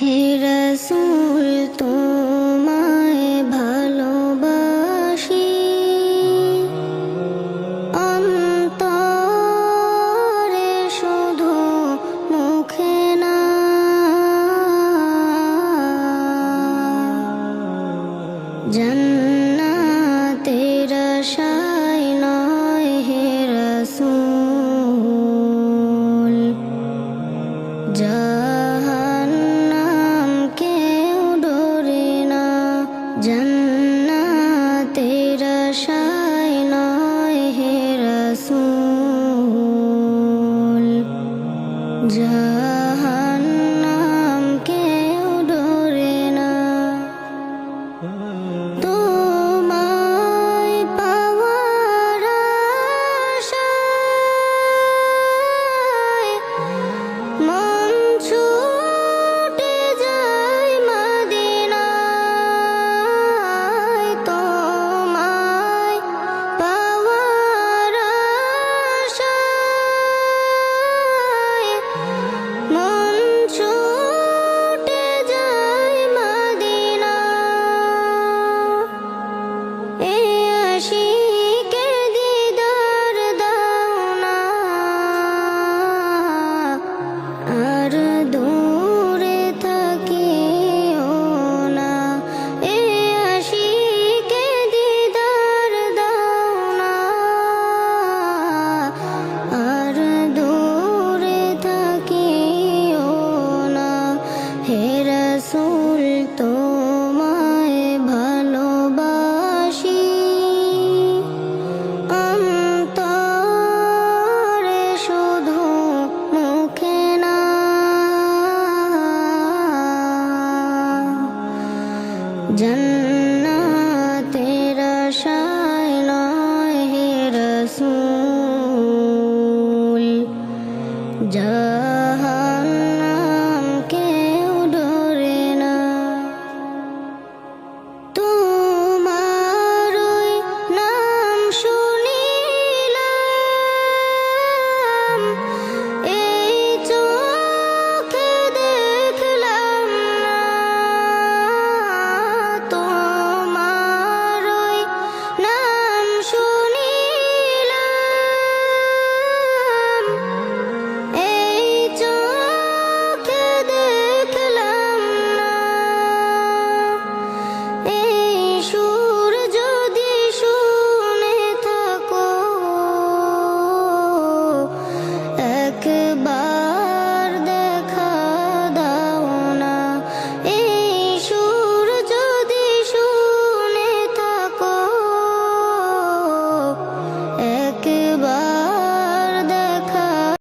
হে রাসূল তোমায় ভালোবাসি অন্তরে শুধু মুখে না জান্নাতের আশায় নয় হে রাসূল জাহান্নাম কেউ ডরে না জান্নাতের আশায় নয় হে রাসূল জাহান্নাম কেউ ডরে না তোমায় পাওয়ার আশায় মন ছুটে যায় মদিনায় তোমায় পাওয়ার আশায় মন ছুটে যায় মদিনায় এ আশিকে দিদার দাও না আর দূরে থাকিও না এ আশিকে দিদার দাও না আর দূরে থাকিও না হে রাসূল তোমায় ভালোবাসি অন্তরে শুধু মুখে না জান্নাতের